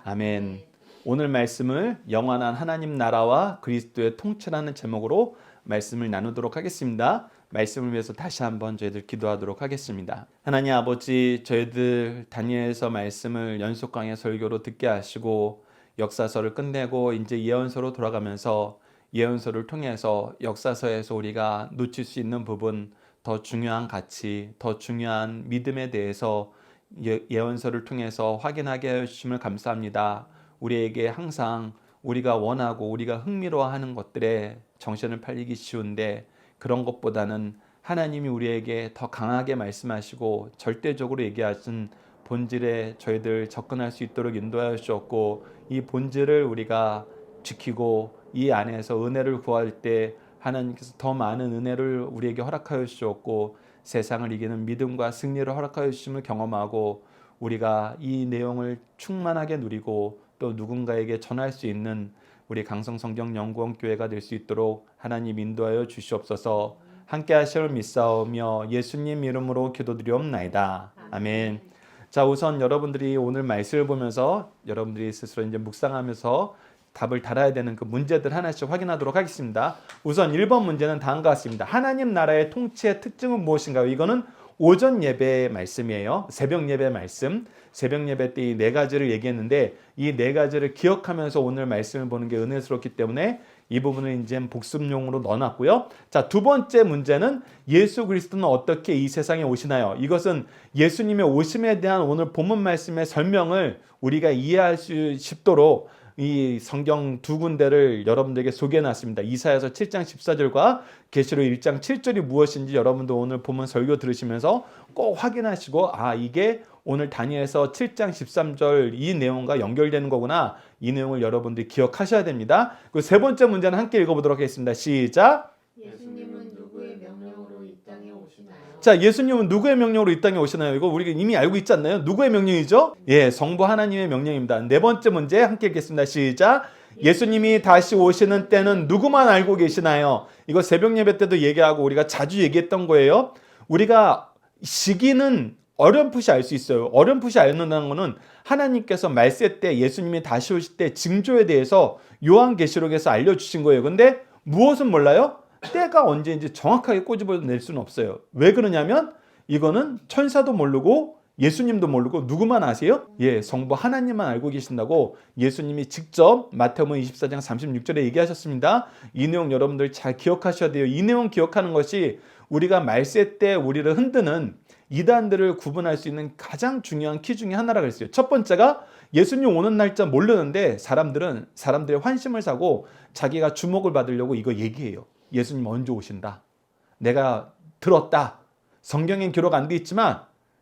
아멘. 오늘 말씀을 영원한 하나님 나라와 그리스도의 통치라는 제목으로 말씀을 나누도록 하겠습니다. 말씀을 위해서 다시 한번 저희들 기도하도록 하겠습니다. 하나님 아버지, 저희들 다니엘서 말씀을 연속 강의 설교로 듣게 하시고 역사서를 끝내고 이제 예언서로 돌아가면서 예언서를 통해서 역사서에서 우리가 놓칠 수 있는 부분, 더 중요한 가치, 더 중요한 믿음에 대해서 예언서를 통해서 확인하게 해주심을 감사합니다. 우리에게 항상 우리가 원하고 우리가 흥미로워하는 것들에 정신을 팔리기 쉬운데 그런 것보다는 하나님이 우리에게 더 강하게 말씀하시고 절대적으로 얘기하신 본질에 저희들 접근할 수 있도록 인도하여 주셨고, 이 본질을 우리가 지키고 이 안에서 은혜를 구할 때 하나님께서 더 많은 은혜를 우리에게 허락하여 주셨고 세상을 이기는 믿음과 승리를 허락하여 주심을 경험하고 우리가 이 내용을 충만하게 누리고 또 누군가에게 전할 수 있는 우리 강성성경연구원교회가 될 수 있도록 하나님 인도하여 주시옵소서. 함께 하실 믿사오며 예수님 이름으로 기도드리옵나이다. 아멘. 자, 우선 여러분들이 오늘 말씀을 보면서 여러분들이 스스로 이제 묵상하면서 답을 달아야 되는 그 문제들 하나씩 확인하도록 하겠습니다. 우선 1번 문제는 다음과 같습니다. 하나님 나라의 통치의 특징은 무엇인가요? 이거는 오전 예배의 말씀이에요. 새벽 예배 말씀. 새벽 예배 때 이 네 가지를 얘기했는데 이 네 가지를 기억하면서 오늘 말씀을 보는 게 은혜스럽기 때문에 이 부분을 이제 복습용으로 넣어놨고요. 자, 두 번째 문제는 예수 그리스도는 어떻게 이 세상에 오시나요? 이것은 예수님의 오심에 대한 오늘 본문 말씀의 설명을 우리가 이해할 수 있도록 이 성경 두 군데를 여러분들에게 소개해놨습니다. 이사야서 7장 14절과 계시록 1장 7절이 무엇인지 여러분도 오늘 보면 설교 들으시면서 꼭 확인하시고 이게 오늘 다니엘서 7장 13절 이 내용과 연결되는 거구나. 이 내용을 여러분들이 기억하셔야 됩니다. 그 세 번째 문제는 함께 읽어보도록 하겠습니다. 시작. 예수님은 누구의 명령으로 이 땅에 오시나요? 자, 예수님은 누구의 명령으로 이 땅에 오시나요? 이거 우리가 이미 알고 있지 않나요? 누구의 명령이죠? 예, 성부 하나님의 명령입니다. 네 번째 문제 함께 읽겠습니다. 시작. 예수님이 다시 오시는 때는 누구만 알고 계시나요? 이거 새벽 예배 때도 얘기하고 우리가 자주 얘기했던 거예요. 우리가 시기는 어렴풋이 알 수 있어요. 어렴풋이 알는다는 것은 하나님께서 말세 때 예수님이 다시 오실 때 징조에 대해서 요한계시록에서 알려주신 거예요. 근데 무엇은 몰라요? 때가 언제인지 정확하게 꼬집어낼 수는 없어요. 왜 그러냐면 이거는 천사도 모르고 예수님도 모르고 누구만 아세요? 예, 성부 하나님만 알고 계신다고 예수님이 직접 마태복음 24장 36절에 얘기하셨습니다. 이 내용 여러분들 잘 기억하셔야 돼요. 이 내용 기억하는 것이 우리가 말세 때 우리를 흔드는 이단들을 구분할 수 있는 가장 중요한 키 중에 하나라고 했어요. 첫 번째가 예수님 오는 날짜 모르는데 사람들의 환심을 사고 자기가 주목을 받으려고 이거 얘기해요. 예수님 언제 오신다. 내가 들었다. 성경엔 기록 안 돼 있지만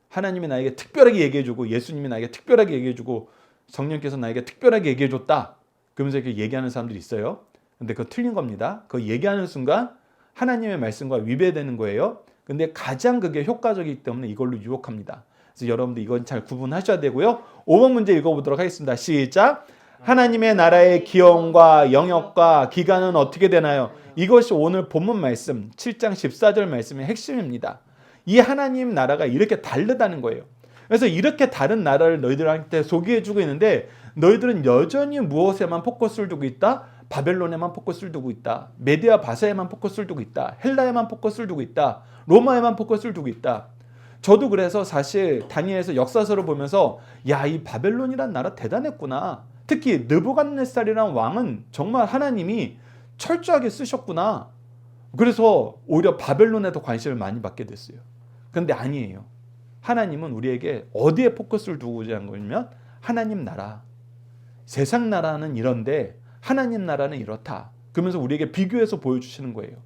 하나님이 나에게 특별하게 얘기해주고 예수님이 나에게 특별하게 얘기해주고 성령께서 나에게 특별하게 얘기해줬다. 그러면서 이렇게 얘기하는 사람들이 있어요. 근데 그거 틀린 겁니다. 그거 얘기하는 순간 하나님의 말씀과 위배되는 거예요. 근데 가장 그게 효과적이기 때문에 이걸로 유혹합니다. 그래서 여러분들 이건 잘 구분하셔야 되고요. 5번 문제 읽어보도록 하겠습니다. 시작. 하나님의 나라의 기원과 영역과 기간은 어떻게 되나요? 이것이 오늘 본문 말씀 7장 14절 말씀의 핵심입니다. 이 하나님 나라가 이렇게 다르다는 거예요. 그래서 이렇게 다른 나라를 너희들한테 소개해주고 있는데 너희들은 여전히 무엇에만 포커스를 두고 있다? 바벨론에만 포커스를 두고 있다. 메디아 바사에만 포커스를 두고 있다. 헬라에만 포커스를 두고 있다. 로마에만 포커스를 두고 있다. 저도 그래서 사실 다니엘서 역사서를 보면서 이 바벨론이란 나라 대단했구나. 특히 느부갓네살이라는 왕은 정말 하나님이 철저하게 쓰셨구나. 그래서 오히려 바벨론에 더 관심을 많이 받게 됐어요. 그런데 아니에요. 하나님은 우리에게 어디에 포커스를 두고자 하는 거냐면 하나님 나라. 세상 나라는 이런데 하나님 나라는 이렇다. 그러면서 우리에게 비교해서 보여주시는 거예요.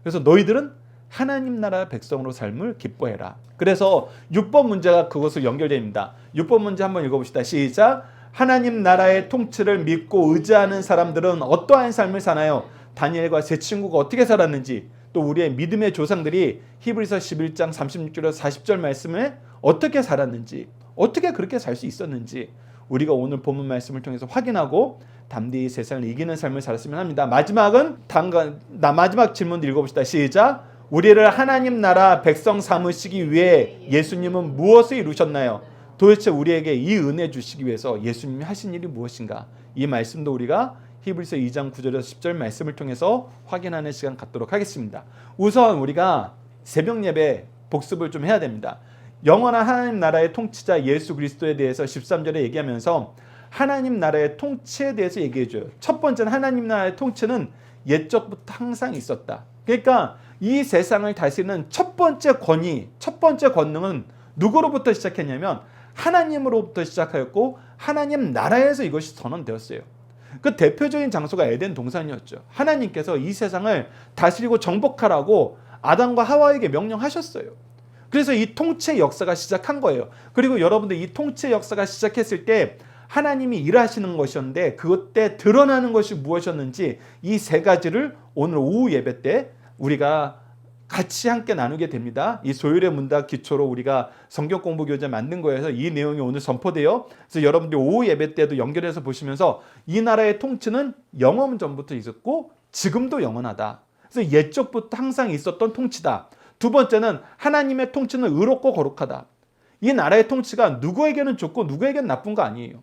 그래서 너희들은 하나님 나라 백성으로 삶을 기뻐해라. 그래서 6번 문제가 그것을 연결됩니다. 6번 문제 한번 읽어봅시다. 시작. 하나님 나라의 통치를 믿고 의지하는 사람들은 어떠한 삶을 사나요? 다니엘과 세 친구가 어떻게 살았는지, 또 우리의 믿음의 조상들이 히브리서 11장 36절에서 40절 말씀에 어떻게 살았는지, 어떻게 그렇게 살 수 있었는지 우리가 오늘 본문 말씀을 통해서 확인하고 담대히 세상을 이기는 삶을 살았으면 합니다. 마지막 질문도 읽어봅시다. 시작. 우리를 하나님 나라 백성 삼으시기 위해 예수님은 무엇을 이루셨나요? 도대체 우리에게 이 은혜 주시기 위해서 예수님이 하신 일이 무엇인가? 이 말씀도 우리가 히브리서 2장 9절에서 10절 말씀을 통해서 확인하는 시간 갖도록 하겠습니다. 우선 우리가 새벽 예배 복습을 좀 해야 됩니다. 영원한 하나님 나라의 통치자 예수 그리스도에 대해서 13절에 얘기하면서 하나님 나라의 통치에 대해서 얘기해줘요. 첫 번째는 하나님 나라의 통치는 옛적부터 항상 있었다. 그러니까 이 세상을 다스리는 첫 번째 권위, 첫 번째 권능은 누구로부터 시작했냐면 하나님으로부터 시작하였고 하나님 나라에서 이것이 선언되었어요. 그 대표적인 장소가 에덴 동산이었죠. 하나님께서 이 세상을 다스리고 정복하라고 아담과 하와에게 명령하셨어요. 그래서 이 통치의 역사가 시작한 거예요. 그리고 여러분들 이 통치의 역사가 시작했을 때 하나님이 일하시는 것이었는데 그때 드러나는 것이 무엇이었는지 이 세 가지를 오늘 오후 예배 때 우리가 같이 함께 나누게 됩니다. 이 소율의 문답 기초로 우리가 성경 공부 교재 만든 거여서 이 내용이 오늘 선포돼요. 그래서 여러분들 오후 예배 때도 연결해서 보시면서 이 나라의 통치는 영원 전부터 있었고 지금도 영원하다. 그래서 옛적부터 항상 있었던 통치다. 두 번째는 하나님의 통치는 의롭고 거룩하다. 이 나라의 통치가 누구에게는 좋고 누구에게는 나쁜 거 아니에요.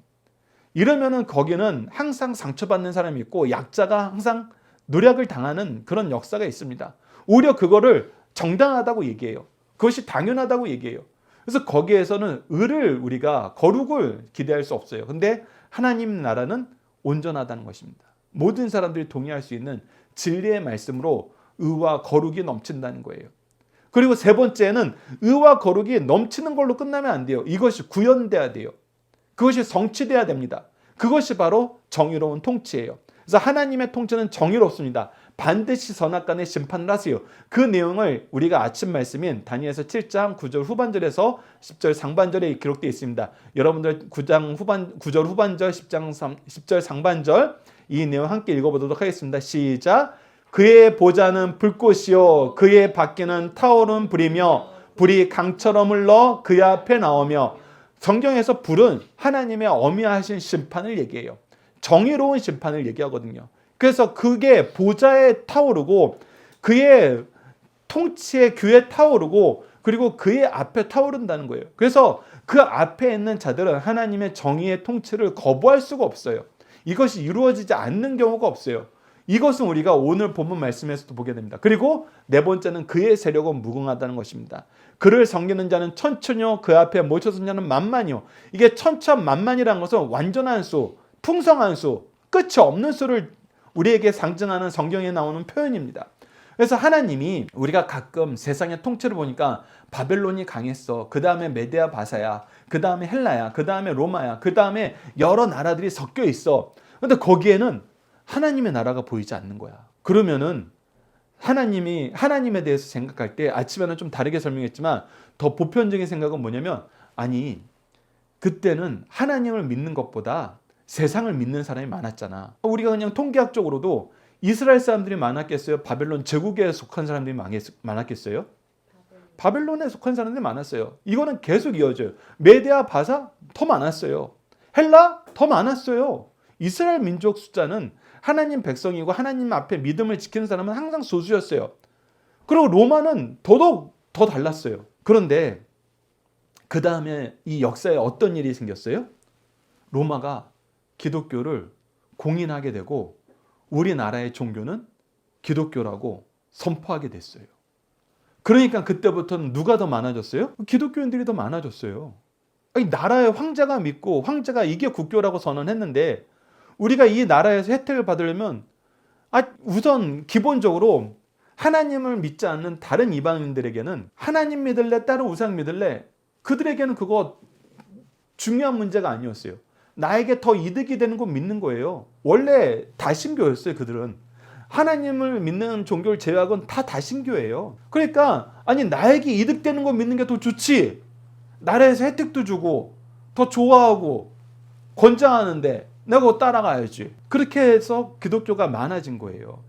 이러면은 거기는 항상 상처받는 사람이 있고 약자가 항상 노력을 당하는 그런 역사가 있습니다. 오히려 그거를 정당하다고 얘기해요. 그것이 당연하다고 얘기해요. 그래서 거기에서는 의를 우리가 거룩을 기대할 수 없어요. 근데 하나님 나라는 온전하다는 것입니다. 모든 사람들이 동의할 수 있는 진리의 말씀으로 의와 거룩이 넘친다는 거예요. 그리고 세 번째는 의와 거룩이 넘치는 걸로 끝나면 안 돼요. 이것이 구현돼야 돼요. 그것이 성취돼야 됩니다. 그것이 바로 정의로운 통치예요. 그래서 하나님의 통치는 정의롭습니다. 반드시 선악간에 심판을 하세요. 그 내용을 우리가 아침 말씀인 다니엘서 7장 9절 후반절에서 10절 상반절에 기록되어 있습니다. 여러분들 9절 후반절 10절 상반절 이 내용 함께 읽어보도록 하겠습니다. 시작. 그의 보좌는 불꽃이요 그의 바퀴는 타오른 불이며 불이 강처럼 흘러 그의 앞에 나오며 성경에서 불은 하나님의 어미하신 심판을 얘기해요. 정의로운 심판을 얘기하거든요. 그래서 그게 보좌에 타오르고 그의 통치의 규에 타오르고 그리고 그의 앞에 타오른다는 거예요. 그래서 그 앞에 있는 자들은 하나님의 정의의 통치를 거부할 수가 없어요. 이것이 이루어지지 않는 경우가 없어요. 이것은 우리가 오늘 본문 말씀에서도 보게 됩니다. 그리고 네 번째는 그의 세력은 무궁하다는 것입니다. 그를 섬기는 자는 천천히요 그 앞에 모셔선 자는 만만이요. 이게 천천만만이라는 것은 완전한 수, 풍성한 수, 끝이 없는 수를 우리에게 상징하는 성경에 나오는 표현입니다. 그래서 하나님이 우리가 가끔 세상의 통치를 보니까 바벨론이 강했어. 그 다음에 메데아 바사야. 그 다음에 헬라야. 그 다음에 로마야. 그 다음에 여러 나라들이 섞여 있어. 그런데 거기에는 하나님의 나라가 보이지 않는 거야. 그러면은 하나님에 대해서 생각할 때 아침에는 좀 다르게 설명했지만 더 보편적인 생각은 뭐냐면 아니 그때는 하나님을 믿는 것보다 세상을 믿는 사람이 많았잖아. 우리가 그냥 통계학적으로도 이스라엘 사람들이 많았겠어요? 바벨론 제국에 속한 사람들이 많았겠어요? 바벨론에 속한 사람들이 많았어요. 이거는 계속 이어져요. 메데아 바사 더 많았어요. 헬라 더 많았어요. 이스라엘 민족 숫자는 하나님 백성이고 하나님 앞에 믿음을 지키는 사람은 항상 소수였어요. 그리고 로마는 더더욱 더 달랐어요. 그런데 그 다음에 이 역사에 어떤 일이 생겼어요? 로마가 기독교를 공인하게 되고 우리나라의 종교는 기독교라고 선포하게 됐어요. 그러니까 그때부터는 누가 더 많아졌어요? 기독교인들이 더 많아졌어요. 아니, 나라의 황제가 믿고 황제가 이게 국교라고 선언했는데 우리가 이 나라에서 혜택을 받으려면 우선 기본적으로 하나님을 믿지 않는 다른 이방인들에게는 하나님 믿을래 다른 우상 믿을래 그들에게는 그거 중요한 문제가 아니었어요. 나에게 더 이득이 되는 거 믿는 거예요. 원래 다신교였어요. 그들은 하나님을 믿는 종교를 제외하고는 다 다신교예요. 그러니까 아니 나에게 이득되는 거 믿는 게 더 좋지. 나라에서 혜택도 주고 더 좋아하고 권장하는데 내가 그거 따라가야지. 그렇게 해서 기독교가 많아진 거예요.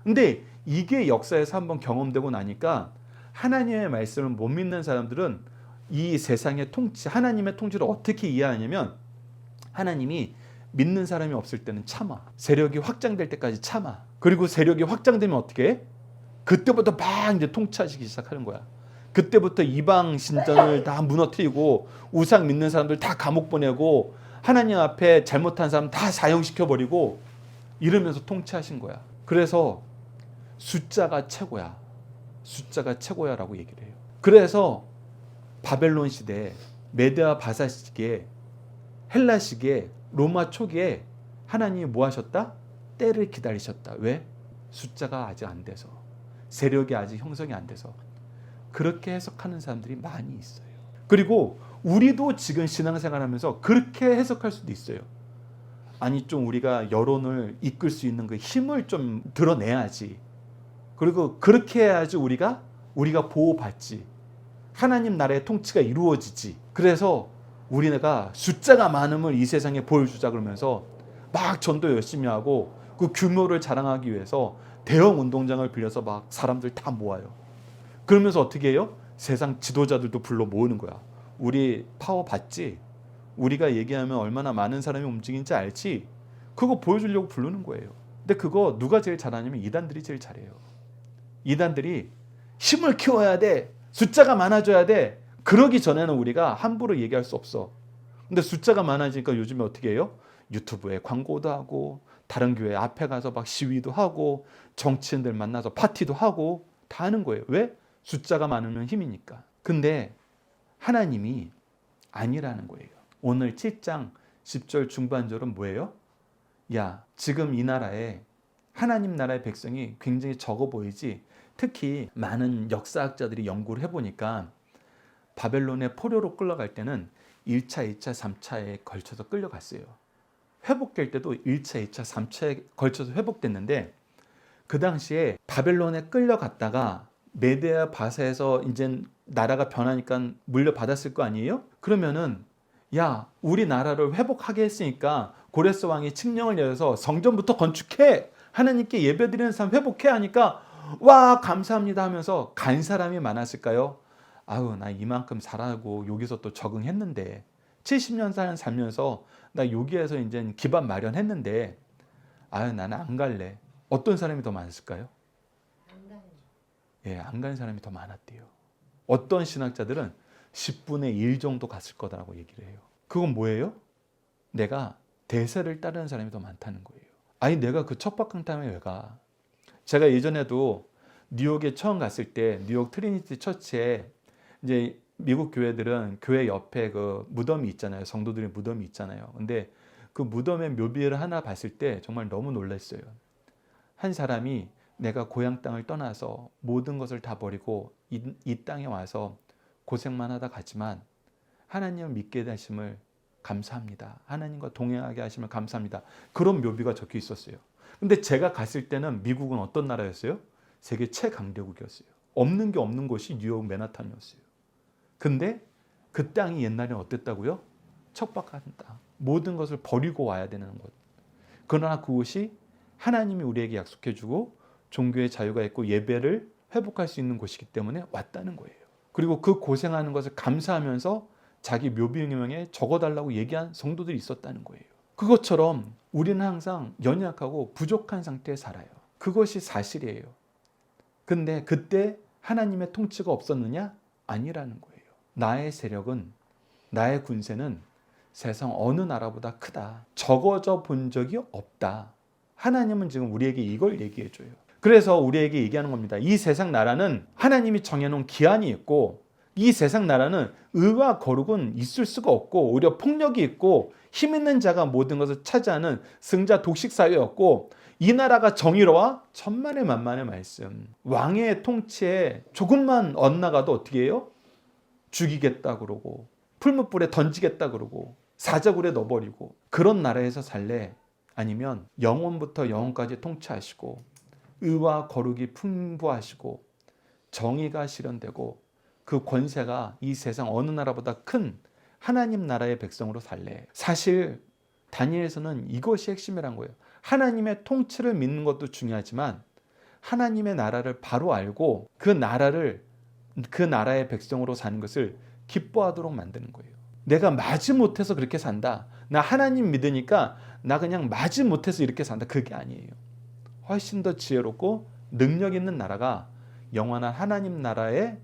근데 이게 역사에서 한번 경험되고 나니까 하나님의 말씀을 못 믿는 사람들은 이 세상의 통치, 하나님의 통치를 어떻게 이해하냐면 하나님이 믿는 사람이 없을 때는 참아. 세력이 확장될 때까지 참아. 그리고 세력이 확장되면 어떻게 해? 그때부터 막 이제 통치하시기 시작하는 거야. 그때부터 이방 신전을 다 무너뜨리고 우상 믿는 사람들 다 감옥 보내고 하나님 앞에 잘못한 사람 다 사형시켜버리고 이러면서 통치하신 거야. 그래서 숫자가 최고야. 숫자가 최고야라고 얘기를 해요. 그래서 바벨론 시대, 메데아 바사 시기에, 헬라 시기에, 로마 초기에 하나님이 뭐 하셨다? 때를 기다리셨다. 왜? 숫자가 아직 안 돼서, 세력이 아직 형성이 안 돼서. 그렇게 해석하는 사람들이 많이 있어요. 그리고 우리도 지금 신앙생활하면서 그렇게 해석할 수도 있어요. 아니 좀 우리가 여론을 이끌 수 있는 그 힘을 좀 드러내야지. 그리고 그렇게 해야지 우리가 보호받지. 하나님 나라의 통치가 이루어지지. 그래서 우리가 숫자가 많음을 이 세상에 보여주자 그러면서 막 전도 열심히 하고 그 규모를 자랑하기 위해서 대형 운동장을 빌려서 막 사람들 다 모아요. 그러면서 어떻게 해요? 세상 지도자들도 불러 모으는 거야. 우리 파워 받지? 우리가 얘기하면 얼마나 많은 사람이 움직이는지 알지? 그거 보여주려고 부르는 거예요. 근데 그거 누가 제일 잘하냐면 이단들이 제일 잘해요. 이단들이 힘을 키워야 돼. 숫자가 많아져야 돼. 그러기 전에는 우리가 함부로 얘기할 수 없어. 근데 숫자가 많아지니까 요즘에 어떻게 해요? 유튜브에 광고도 하고 다른 교회 앞에 가서 막 시위도 하고 정치인들 만나서 파티도 하고 다 하는 거예요. 왜? 숫자가 많으면 힘이니까. 근데 하나님이 아니라는 거예요. 오늘 7장 10절 중반절은 뭐예요? 야, 지금 이 나라에 하나님 나라의 백성이 굉장히 적어 보이지? 특히 많은 역사학자들이 연구를 해보니까 바벨론의 포로로 끌려갈 때는 1차, 2차, 3차에 걸쳐서 끌려갔어요. 회복될 때도 1차, 2차, 3차에 걸쳐서 회복됐는데 그 당시에 바벨론에 끌려갔다가 메데아 바사에서 이제 나라가 변하니까 물려받았을 거 아니에요? 그러면은 야, 우리 나라를 회복하게 했으니까 고레스 왕이 칙령을 내려서 성전부터 건축해! 하나님께 예배드리는 사람 회복해! 하니까 와 감사합니다 하면서 간 사람이 많았을까요? 아유 나 이만큼 살아고 여기서 또 적응했는데 70년 살면서 나 여기에서 이제 기반 마련했는데 아유 나는 안 갈래. 어떤 사람이 더 많았을까요? 예, 안 간 사람이 더 많았대요. 어떤 신학자들은 10분의 1 정도 갔을 거다라고 얘기를 해요. 그건 뭐예요? 내가 대세를 따르는 사람이 더 많다는 거예요. 아니 내가 그 척박한탐에 왜 가? 제가 예전에도 뉴욕에 처음 갔을 때 뉴욕 트리니티 처치에 이제 미국 교회들은 교회 옆에 그 무덤이 있잖아요. 성도들의 무덤이 있잖아요. 근데 그 무덤의 묘비를 하나 봤을 때 정말 너무 놀랐어요. 한 사람이 내가 고향 땅을 떠나서 모든 것을 다 버리고 이 땅에 와서 고생만 하다 갔지만 하나님을 믿게 하심을 감사합니다. 하나님과 동행하게 하심을 감사합니다. 그런 묘비가 적혀 있었어요. 근데 제가 갔을 때는 미국은 어떤 나라였어요? 세계 최강대국이었어요. 없는 게 없는 곳이 뉴욕 맨하탄이었어요. 근데 그 땅이 옛날에는 어땠다고요? 척박한 땅. 모든 것을 버리고 와야 되는 곳. 그러나 그곳이 하나님이 우리에게 약속해주고 종교의 자유가 있고 예배를 회복할 수 있는 곳이기 때문에 왔다는 거예요. 그리고 그 고생하는 것을 감사하면서 자기 묘비명에 적어달라고 얘기한 성도들이 있었다는 거예요. 그것처럼 우리는 항상 연약하고 부족한 상태에 살아요. 그것이 사실이에요. 근데 그때 하나님의 통치가 없었느냐? 아니라는 거예요. 나의 세력은, 나의 군세는 세상 어느 나라보다 크다. 적어져 본 적이 없다. 하나님은 지금 우리에게 이걸 얘기해줘요. 그래서 우리에게 얘기하는 겁니다. 이 세상 나라는 하나님이 정해놓은 기한이 있고 이 세상 나라는 의와 거룩은 있을 수가 없고 오히려 폭력이 있고 힘 있는 자가 모든 것을 차지하는 승자 독식 사회였고 이 나라가 정의로워 천만의 만만의 말씀. 왕의 통치에 조금만 엇나가도 어떻게 해요? 죽이겠다 그러고 풀무불에 던지겠다 그러고 사자굴에 넣어버리고 그런 나라에서 살래? 아니면 영원부터 영원까지 통치하시고 의와 거룩이 풍부하시고 정의가 실현되고 그 권세가 이 세상 어느 나라보다 큰 하나님 나라의 백성으로 살래? 사실 다니엘서는 이것이 핵심이란 거예요. 하나님의 통치를 믿는 것도 중요하지만 하나님의 나라를 바로 알고 그 나라의 백성으로 사는 것을 기뻐하도록 만드는 거예요. 내가 마지못해서 그렇게 산다. 나 하나님 믿으니까 나 그냥 마지못해서 이렇게 산다. 그게 아니에요. 훨씬 더 지혜롭고 능력 있는 나라가 영원한 하나님 나라의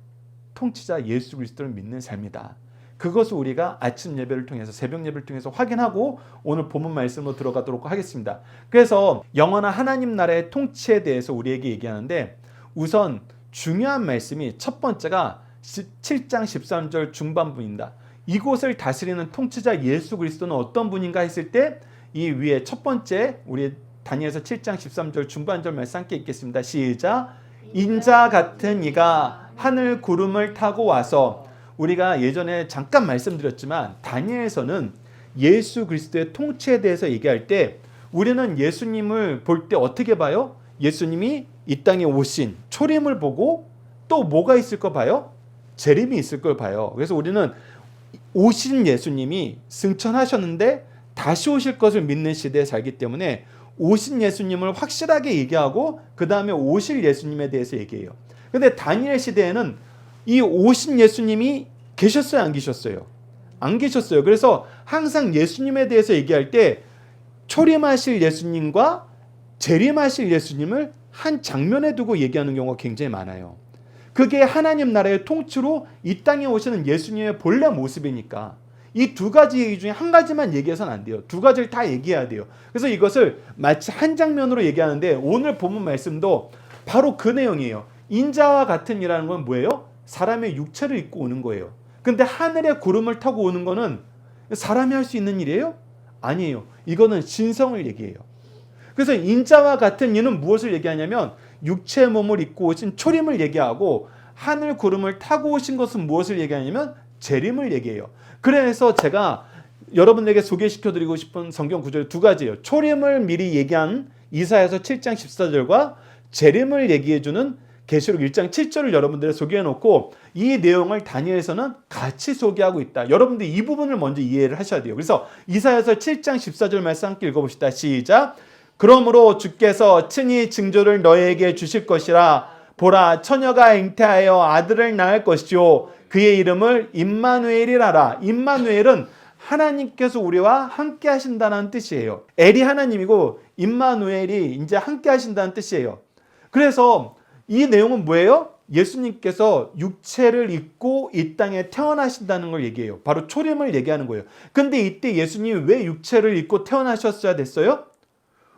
통치자 예수 그리스도를 믿는 삶이다. 그것을 우리가 아침 예배를 통해서 새벽 예배를 통해서 확인하고 오늘 본문 말씀으로 들어가도록 하겠습니다. 그래서 영원한 하나님 나라의 통치에 대해서 우리에게 얘기하는데 우선 중요한 말씀이 첫 번째가 7장 13절 중반부입니다. 이곳을 다스리는 통치자 예수 그리스도는 어떤 분인가 했을 때 이 위에 첫 번째 우리 다니엘서 7장 13절 중반절 말씀 함께 읽겠습니다. 시작. 인자 같은 이가 하늘 구름을 타고 와서 우리가 예전에 잠깐 말씀드렸지만 다니엘서는 예수 그리스도의 통치에 대해서 얘기할 때 우리는 예수님을 볼 때 어떻게 봐요? 예수님이 이 땅에 오신 초림을 보고 또 뭐가 있을 거 봐요? 재림이 있을 걸 봐요. 그래서 우리는 오신 예수님이 승천하셨는데 다시 오실 것을 믿는 시대에 살기 때문에 오신 예수님을 확실하게 얘기하고 그 다음에 오실 예수님에 대해서 얘기해요. 근데 다니엘 시대에는 이 오신 예수님이 계셨어요? 안 계셨어요? 안 계셨어요. 그래서 항상 예수님에 대해서 얘기할 때 초림하실 예수님과 재림하실 예수님을 한 장면에 두고 얘기하는 경우가 굉장히 많아요. 그게 하나님 나라의 통치로 이 땅에 오시는 예수님의 본래 모습이니까 이 두 가지 얘기 중에 한 가지만 얘기해서는 안 돼요. 두 가지를 다 얘기해야 돼요. 그래서 이것을 마치 한 장면으로 얘기하는데 오늘 본문 말씀도 바로 그 내용이에요. 인자와 같은 이라는 건 뭐예요? 사람의 육체를 입고 오는 거예요. 근데 하늘의 구름을 타고 오는 거는 사람이 할 수 있는 일이에요? 아니에요. 이거는 신성을 얘기해요. 그래서 인자와 같은 이는 무엇을 얘기하냐면 육체의 몸을 입고 오신 초림을 얘기하고 하늘 구름을 타고 오신 것은 무엇을 얘기하냐면 재림을 얘기해요. 그래서 제가 여러분에게 소개시켜드리고 싶은 성경 구절이 두 가지예요. 초림을 미리 얘기한 이사야서 7장 14절과 재림을 얘기해주는 계시록 1장 7절을 여러분들에 소개해놓고 이 내용을 다니엘서는 같이 소개하고 있다. 여러분들 이 부분을 먼저 이해를 하셔야 돼요. 그래서 이사야서 7장 14절 말씀 함께 읽어봅시다. 시작. 그러므로 주께서 친히 징조를 너에게 주실 것이라. 보라, 처녀가 잉태하여 아들을 낳을 것이요 그의 이름을 임마누엘이라라. 임마누엘은 하나님께서 우리와 함께 하신다는 뜻이에요. 엘이 하나님이고 임마누엘이 이제 함께 하신다는 뜻이에요. 그래서 이 내용은 뭐예요? 예수님께서 육체를 입고 이 땅에 태어나신다는 걸 얘기해요. 바로 초림을 얘기하는 거예요. 근데 이때 예수님이 왜 육체를 입고 태어나셨어야 됐어요?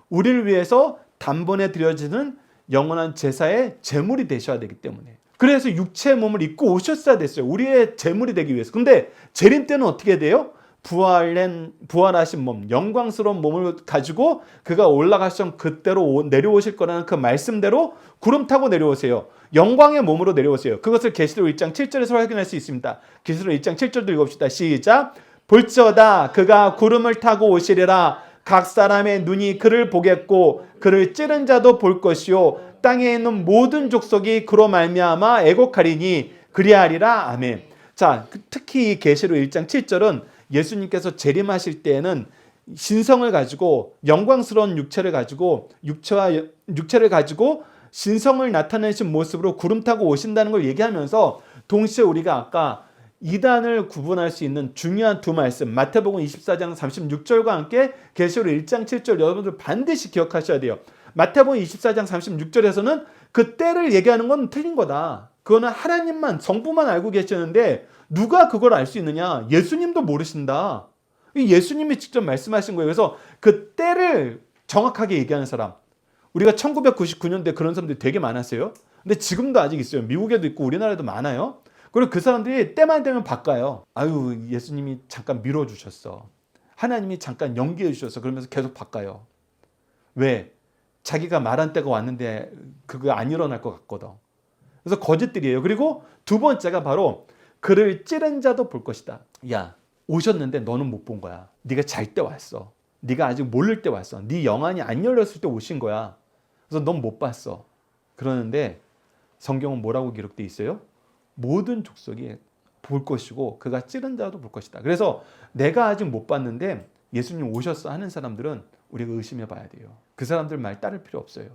우리를 위해서 단번에 드려지는 영원한 제사의 제물이 되셔야 되기 때문에. 그래서 육체의 몸을 입고 오셨어야 됐어요. 우리의 제물이 되기 위해서. 근데 재림 때는 어떻게 돼요? 부활하신 몸, 영광스러운 몸을 가지고 그가 올라가신 그때로 내려오실 거라는 그 말씀대로 구름 타고 내려오세요. 영광의 몸으로 내려오세요. 그것을 계시록 1장 7절에서 확인할 수 있습니다. 계시록 1장 7절도 읽읍시다. 시작. 볼지어다 그가 구름을 타고 오시리라. 각 사람의 눈이 그를 보겠고 그를 찌른 자도 볼 것이요 땅에 있는 모든 족속이 그로 말미암아 애곡하리니 그리하리라. 아멘. 자, 특히 이 계시록 1장 7절은 예수님께서 재림하실 때에는 신성을 가지고 영광스러운 육체를 가지고 육체를 가지고 신성을 나타내신 모습으로 구름 타고 오신다는 걸 얘기하면서 동시에 우리가 아까 이단을 구분할 수 있는 중요한 두 말씀 마태복음 24장 36절과 함께 계시록 1장 7절 여러분들 반드시 기억하셔야 돼요. 마태복음 24장 36절에서는 그 때를 얘기하는 건 틀린 거다. 그거는 하나님만 성부만 알고 계시는데 누가 그걸 알 수 있느냐? 예수님도 모르신다. 예수님이 직접 말씀하신 거예요. 그래서 그 때를 정확하게 얘기하는 사람. 우리가 1999년대 그런 사람들이 되게 많았어요. 근데 지금도 아직 있어요. 미국에도 있고 우리나라에도 많아요. 그리고 그 사람들이 때만 되면 바꿔요. 아유, 예수님이 잠깐 미뤄주셨어. 하나님이 잠깐 연기해 주셨어. 그러면서 계속 바꿔요. 왜? 자기가 말한 때가 왔는데 그거 안 일어날 것 같거든. 그래서 거짓들이에요. 그리고 두 번째가 바로 그를 찌른 자도 볼 것이다. 야, 오셨는데 너는 못 본 거야. 네가 잘 때 왔어. 네가 아직 모를 때 왔어. 네 영안이 안 열렸을 때 오신 거야. 그래서 넌 못 봤어. 그러는데 성경은 뭐라고 기록돼 있어요? 모든 족속이 볼 것이고 그가 찌른 자도 볼 것이다. 그래서 내가 아직 못 봤는데 예수님 오셨어 하는 사람들은 우리가 의심해 봐야 돼요. 그 사람들 말 따를 필요 없어요.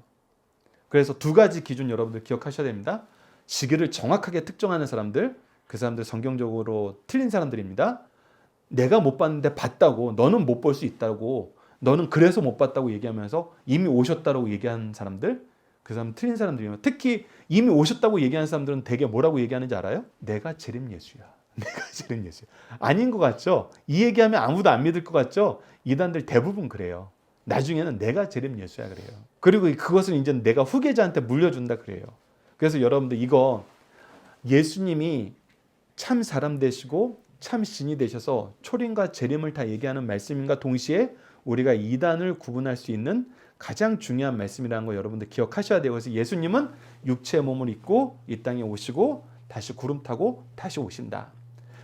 그래서 두 가지 기준 여러분들 기억하셔야 됩니다. 시기를 정확하게 특정하는 사람들, 그 사람들 성경적으로 틀린 사람들입니다. 내가 못 봤는데 봤다고, 너는 못 볼 수 있다고, 너는 그래서 못 봤다고 얘기하면서 이미 오셨다고 얘기하는 사람들, 그 사람 틀린 사람들이에요. 특히 이미 오셨다고 얘기하는 사람들은 대개 뭐라고 얘기하는지 알아요? 내가 재림 예수야. 내가 재림 예수야. 아닌 것 같죠? 이 얘기하면 아무도 안 믿을 것 같죠? 이단들 대부분 그래요. 나중에는 내가 재림 예수야 그래요. 그리고 그것을 이제 내가 후계자한테 물려준다 그래요. 그래서 여러분들 이거 예수님이 참 사람 되시고 참 신이 되셔서 초림과 재림을 다 얘기하는 말씀인가 동시에 우리가 이단을 구분할 수 있는 가장 중요한 말씀이라는 거 여러분들 기억하셔야 돼요. 그래서 예수님은 육체의 몸을 입고 이 땅에 오시고 다시 구름 타고 다시 오신다.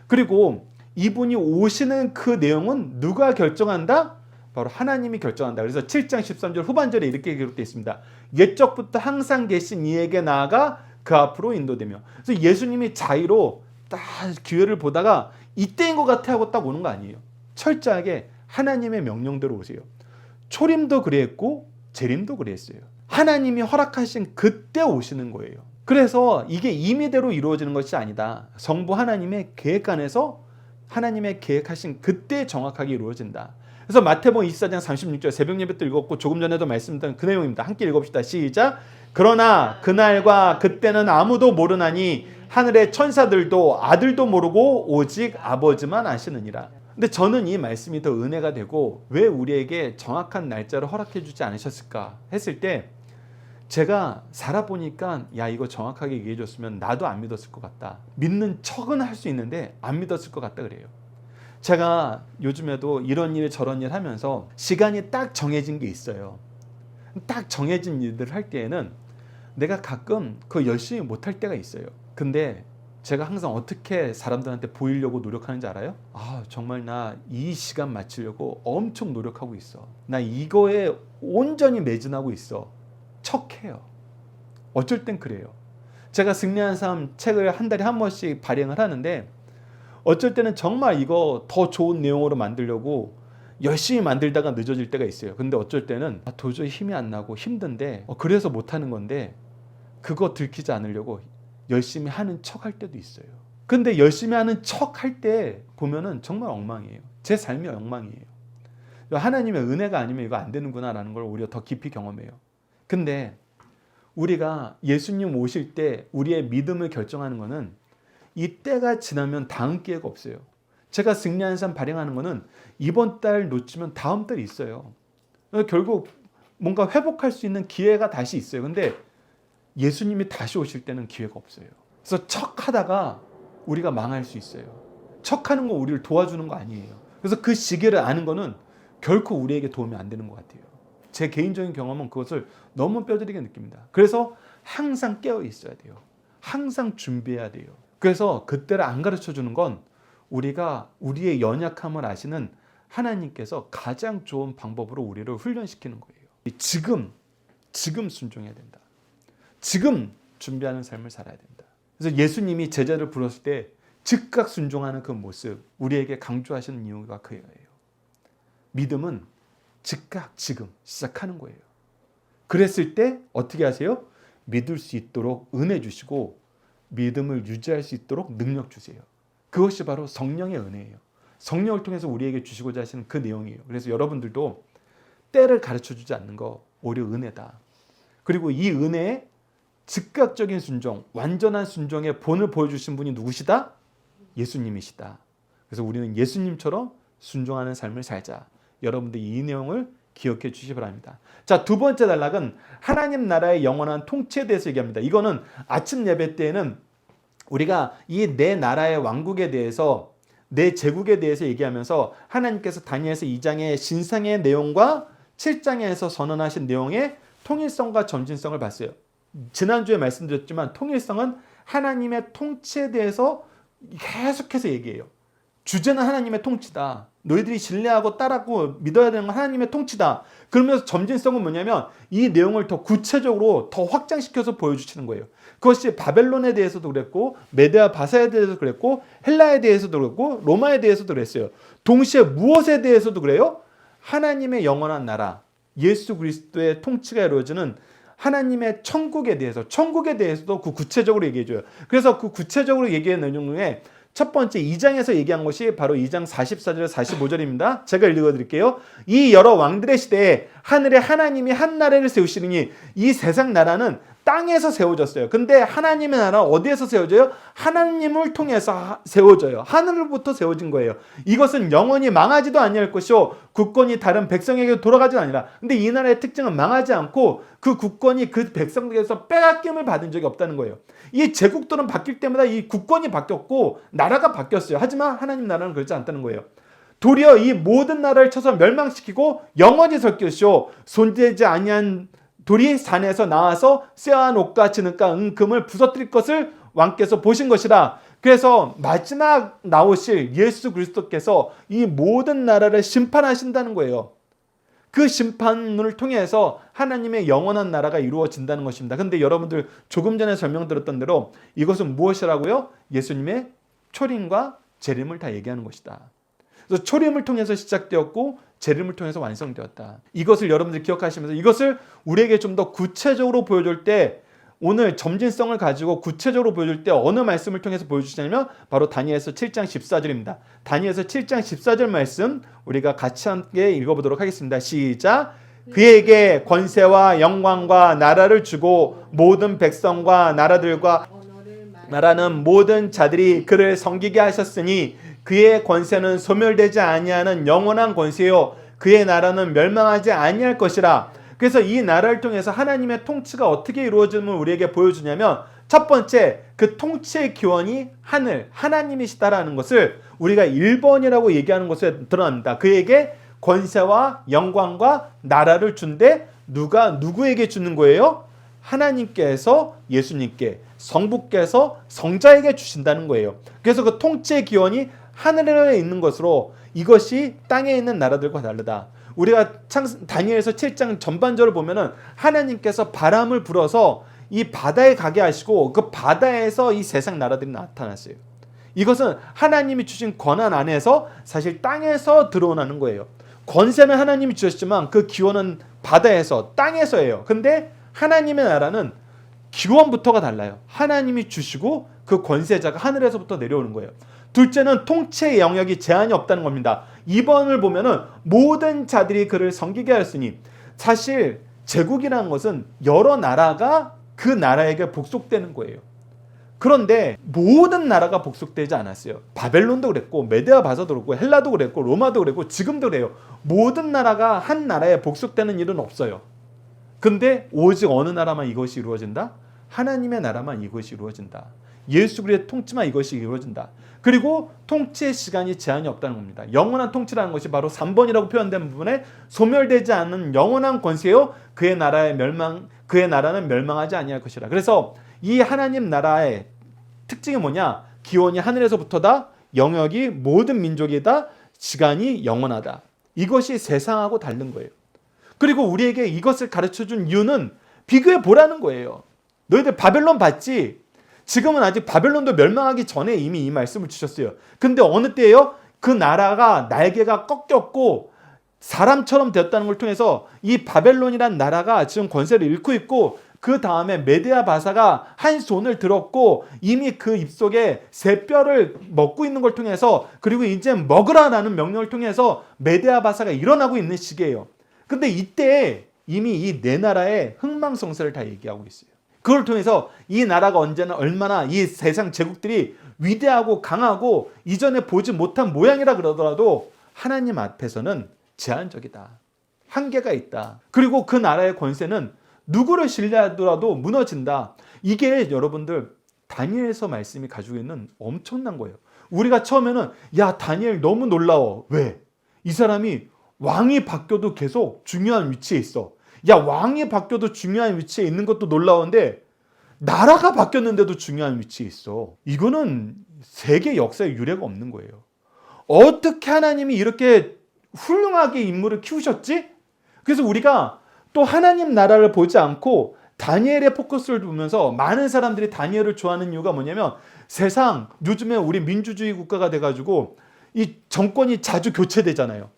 그리고 이분이 오시는 그 내용은 누가 결정한다? 바로 하나님이 결정한다. 그래서 7장 13절 후반절에 이렇게 기록되어 있습니다. 옛적부터 항상 계신 이에게 나아가 그 앞으로 인도되며. 그래서 예수님이 자의로 딱 기회를 보다가 이때인 것 같아 하고 딱 오는 거 아니에요. 철저하게 하나님의 명령대로 오세요. 초림도 그랬고 재림도 그랬어요. 하나님이 허락하신 그때 오시는 거예요. 그래서 이게 임의대로 이루어지는 것이 아니다. 성부 하나님의 계획 안에서 하나님의 계획하신 그때 정확하게 이루어진다. 그래서 마태복음 24장 36절 새벽 예배 때 읽었고 조금 전에도 말씀드린 그 내용입니다. 함께 읽읍시다. 시작. 그러나 그날과 그때는 아무도 모르나니 하늘의 천사들도 아들도 모르고 오직 아버지만 아시느니라. 근데 저는 이 말씀이 더 은혜가 되고 왜 우리에게 정확한 날짜를 허락해 주지 않으셨을까 했을 때 제가 살아보니까 야 이거 정확하게 얘기해 줬으면 나도 안 믿었을 것 같다. 믿는 척은 할 수 있는데 안 믿었을 것 같다 그래요. 제가 요즘에도 이런 일 저런 일 하면서 시간이 딱 정해진 게 있어요. 딱 정해진 일들을 할 때에는 내가 가끔 그거 열심히 못할 때가 있어요. 근데 제가 항상 어떻게 사람들한테 보이려고 노력하는지 알아요? 아 정말 나 이 시간 맞추려고 엄청 노력하고 있어. 나 이거에 온전히 매진하고 있어. 척해요. 어쩔 땐 그래요. 제가 승리한 삶 책을 한 달에 한 번씩 발행을 하는데 어쩔 때는 정말 이거 더 좋은 내용으로 만들려고 열심히 만들다가 늦어질 때가 있어요. 근데 어쩔 때는 도저히 힘이 안 나고 힘든데 그래서 못하는 건데 그거 들키지 않으려고 열심히 하는 척 할 때도 있어요. 근데 열심히 하는 척 할 때 보면은 정말 엉망이에요. 제 삶이 엉망이에요. 하나님의 은혜가 아니면 이거 안 되는구나 라는 걸 오히려 더 깊이 경험해요. 근데 우리가 예수님 오실 때 우리의 믿음을 결정하는 거는 이때가 지나면 다음 기회가 없어요. 제가 승리하는 삶 발행하는 거는 이번 달 놓치면 다음 달 있어요. 결국 뭔가 회복할 수 있는 기회가 다시 있어요. 근데 예수님이 다시 오실 때는 기회가 없어요. 그래서 척하다가 우리가 망할 수 있어요. 척하는 거 우리를 도와주는 거 아니에요. 그래서 그 시기를 아는 거는 결코 우리에게 도움이 안 되는 것 같아요. 제 개인적인 경험은 그것을 너무 뼈저리게 느낍니다. 그래서 항상 깨어 있어야 돼요. 항상 준비해야 돼요. 그래서 그때를 안 가르쳐 주는 건 우리가 우리의 연약함을 아시는 하나님께서 가장 좋은 방법으로 우리를 훈련시키는 거예요. 지금 순종해야 된다. 지금 준비하는 삶을 살아야 된다. 그래서 예수님이 제자를 부르실 때 즉각 순종하는 그 모습 우리에게 강조하시는 이유가 그거예요. 믿음은 즉각 지금 시작하는 거예요. 그랬을 때 어떻게 하세요? 믿을 수 있도록 은혜 주시고 믿음을 유지할 수 있도록 능력 주세요. 그것이 바로 성령의 은혜예요. 성령을 통해서 우리에게 주시고자 하시는 그 내용이에요. 그래서 여러분들도 때를 가르쳐주지 않는 거 오히려 은혜다. 그리고 이 은혜에 즉각적인 순종, 완전한 순종의 본을 보여주신 분이 누구시다? 예수님이시다. 그래서 우리는 예수님처럼 순종하는 삶을 살자. 여러분들 이 내용을 기억해 주시기 바랍니다. 자, 두 번째 단락은 하나님 나라의 영원한 통치에 대해서 얘기합니다. 이거는 아침 예배 때에는 우리가 이 내 나라의 왕국에 대해서 내 제국에 대해서 얘기하면서 하나님께서 다니엘서 2장의 신상의 내용과 7장에서 선언하신 내용의 통일성과 점진성을 봤어요. 지난주에 말씀드렸지만 통일성은 하나님의 통치에 대해서 계속해서 얘기해요. 주제는 하나님의 통치다. 너희들이 신뢰하고 따르고 믿어야 되는 건 하나님의 통치다. 그러면서 점진성은 뭐냐면 이 내용을 더 구체적으로 더 확장시켜서 보여주시는 거예요. 그것이 바벨론에 대해서도 그랬고 메데아 바사에 대해서도 그랬고 헬라에 대해서도 그랬고 로마에 대해서도 그랬어요. 동시에 무엇에 대해서도 그래요? 하나님의 영원한 나라, 예수 그리스도의 통치가 이루어지는 하나님의 천국에 대해서도 그 구체적으로 얘기해줘요. 그래서 그 구체적으로 얘기한 내용 중에 첫 번째 2장에서 얘기한 것이 바로 2장 44절 45절입니다. 제가 읽어드릴게요. 이 여러 왕들의 시대에 하늘에 하나님이 한 나라를 세우시니 이 세상 나라는 땅에서 세워졌어요. 근데 하나님의 나라는 어디에서 세워져요? 하나님을 통해서 세워져요. 하늘로부터 세워진 거예요. 이것은 영원히 망하지도 아니할 것이요 국권이 다른 백성에게 돌아가지도 아니라. 근데 이 나라의 특징은 망하지 않고 그 국권이 그 백성들에게서 빼앗김을 받은 적이 없다는 거예요. 이 제국들은 바뀔 때마다 이 국권이 바뀌었고 나라가 바뀌었어요. 하지만 하나님 나라는 그렇지 않다는 거예요. 도리어 이 모든 나라를 쳐서 멸망시키고 영원히 설 것이요 손대지 아니한 돌이 산에서 나와서 쇠와 녹과 진흙과 은금을 부서뜨릴 것을 왕께서 보신 것이라. 그래서 마지막 나오실 예수 그리스도께서 이 모든 나라를 심판하신다는 거예요. 그 심판을 통해서 하나님의 영원한 나라가 이루어진다는 것입니다. 근데 여러분들 조금 전에 설명드렸던 대로 이것은 무엇이라고요? 예수님의 초림과 재림을 다 얘기하는 것이다. 그래서 초림을 통해서 시작되었고 재림을 통해서 완성되었다. 이것을 여러분들 기억하시면서 이것을 우리에게 좀 더 구체적으로 보여줄 때, 오늘 점진성을 가지고 구체적으로 보여줄 때 어느 말씀을 통해서 보여주시냐면 바로 다니엘서 7장 14절입니다. 다니엘서 7장 14절 말씀 우리가 같이 함께 읽어보도록 하겠습니다. 시작. 그에게 권세와 영광과 나라를 주고 모든 백성과 나라들과 나라는 모든 자들이 그를 섬기게 하셨으니 그의 권세는 소멸되지 아니하는 영원한 권세요 그의 나라는 멸망하지 아니할 것이라. 그래서 이 나라를 통해서 하나님의 통치가 어떻게 이루어짐을 우리에게 보여주냐면 첫 번째, 그 통치의 기원이 하나님이시다라는 것을 우리가 1번이라고 얘기하는 것에 드러납니다. 그에게 권세와 영광과 나라를 준대. 누구에게 주는 거예요? 하나님께서 예수님께, 성부께서 성자에게 주신다는 거예요. 그래서 그 통치의 기원이 하늘에 있는 것으로 이것이 땅에 있는 나라들과 다르다. 우리가 다니엘서 7장 전반절을 보면은 하나님께서 바람을 불어서 이 바다에 가게 하시고 그 바다에서 이 세상 나라들이 나타났어요. 이것은 하나님이 주신 권한 안에서 사실 땅에서 드러나는 거예요. 권세는 하나님이 주셨지만 그 기원은 바다에서, 땅에서예요. 근데 하나님의 나라는 기원부터가 달라요. 하나님이 주시고 그 권세자가 하늘에서부터 내려오는 거예요. 둘째는 통치의 영역이 제한이 없다는 겁니다. 2번을 보면은 모든 자들이 그를 섬기게 하였으니, 사실 제국이라는 것은 여러 나라가 그 나라에게 복속되는 거예요. 그런데 모든 나라가 복속되지 않았어요. 바벨론도 그랬고 메데아 바사도 그랬고 헬라도 그랬고 로마도 그랬고 지금도 그래요. 모든 나라가 한 나라에 복속되는 일은 없어요. 근데 오직 어느 나라만 이것이 이루어진다? 하나님의 나라만 이것이 이루어진다. 예수 그리스도의 통치만 이것이 이루어진다. 그리고 통치의 시간이 제한이 없다는 겁니다. 영원한 통치라는 것이 바로 3번이라고 표현된 부분에 소멸되지 않는 영원한 권세요 그의 나라는 멸망하지 아니할 것이라. 그래서 이 하나님 나라의 특징이 뭐냐? 기원이 하늘에서부터다, 영역이 모든 민족이다, 시간이 영원하다. 이것이 세상하고 다른 거예요. 그리고 우리에게 이것을 가르쳐준 이유는 비교해 보라는 거예요. 너희들 바벨론 봤지? 지금은 아직 바벨론도 멸망하기 전에 이미 이 말씀을 주셨어요. 근데 어느 때예요? 그 나라가 날개가 꺾였고 사람처럼 되었다는 걸 통해서 이 바벨론이란 나라가 지금 권세를 잃고 있고, 그 다음에 메데아 바사가 한 손을 들었고 이미 그 입속에 새 뼈를 먹고 있는 걸 통해서, 그리고 이제 먹으라라는 명령을 통해서 메데아 바사가 일어나고 있는 시기예요. 근데 이때 이미 이 네 나라의 흥망성쇠를 다 얘기하고 있어요. 그걸 통해서 이 나라가 언제나 얼마나 이 세상 제국들이 위대하고 강하고 이전에 보지 못한 모양이라 그러더라도 하나님 앞에서는 제한적이다. 한계가 있다. 그리고 그 나라의 권세는 누구를 신뢰하더라도 무너진다. 이게 여러분들 다니엘서 말씀이 가지고 있는 엄청난 거예요. 우리가 처음에는 야, 다니엘 너무 놀라워. 왜? 이 사람이 왕이 바뀌어도 계속 중요한 위치에 있어. 야, 왕이 바뀌어도 중요한 위치에 있는 것도 놀라운데 나라가 바뀌었는데도 중요한 위치에 있어. 이거는 세계 역사에 유례가 없는 거예요. 어떻게 하나님이 이렇게 훌륭하게 인물을 키우셨지? 그래서 우리가 또 하나님 나라를 보지 않고 다니엘의 포커스를 두면서 많은 사람들이 다니엘을 좋아하는 이유가 뭐냐면, 세상 요즘에 우리 민주주의 국가가 돼가지고 이 정권이 자주 교체되잖아요.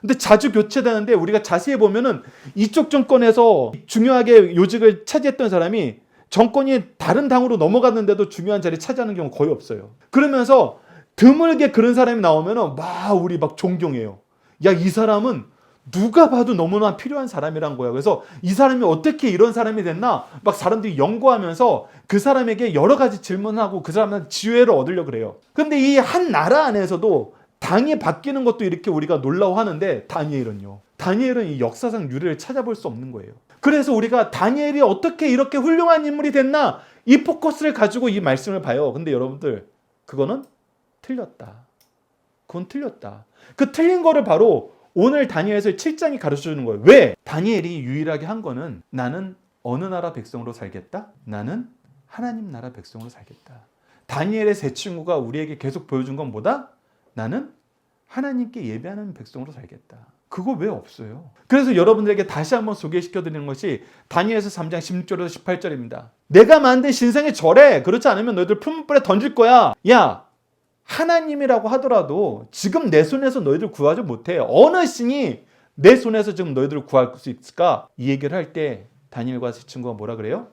근데 자주 교체되는데 우리가 자세히 보면은 이쪽 정권에서 중요하게 요직을 차지했던 사람이 정권이 다른 당으로 넘어갔는데도 중요한 자리 차지하는 경우 거의 없어요. 그러면서 드물게 그런 사람이 나오면은 우리 막 존경해요. 야, 이 사람은 누가 봐도 너무나 필요한 사람이란 거예요. 그래서 이 사람이 어떻게 이런 사람이 됐나 막 사람들이 연구하면서 그 사람에게 여러 가지 질문하고 그 사람한테 지혜를 얻으려고 그래요. 근데 이 한 나라 안에서도 당이 바뀌는 것도 이렇게 우리가 놀라워하는데 다니엘은 이 역사상 유래를 찾아볼 수 없는 거예요. 그래서 우리가 다니엘이 어떻게 이렇게 훌륭한 인물이 됐나 이 포커스를 가지고 이 말씀을 봐요. 근데 여러분들 그거는 틀렸다. 그건 틀렸다. 그 틀린 거를 바로 오늘 다니엘서 7장이 가르쳐주는 거예요. 왜? 다니엘이 유일하게 한 거는 나는 어느 나라 백성으로 살겠다? 나는 하나님 나라 백성으로 살겠다. 다니엘의 세 친구가 우리에게 계속 보여준 건 뭐다? 나는 하나님께 예배하는 백성으로 살겠다. 그거 왜 없어요? 그래서 여러분들에게 다시 한번 소개시켜드리는 것이 다니엘서 3장 16절에서 18절입니다. 내가 만든 신상에 절해. 그렇지 않으면 너희들 풀무불에 던질 거야. 야, 하나님이라고 하더라도 지금 내 손에서 너희들 구하지 못해. 어느 신이 내 손에서 지금 너희들을 구할 수 있을까? 이 얘기를 할 때 다니엘과 세 친구가 뭐라 그래요?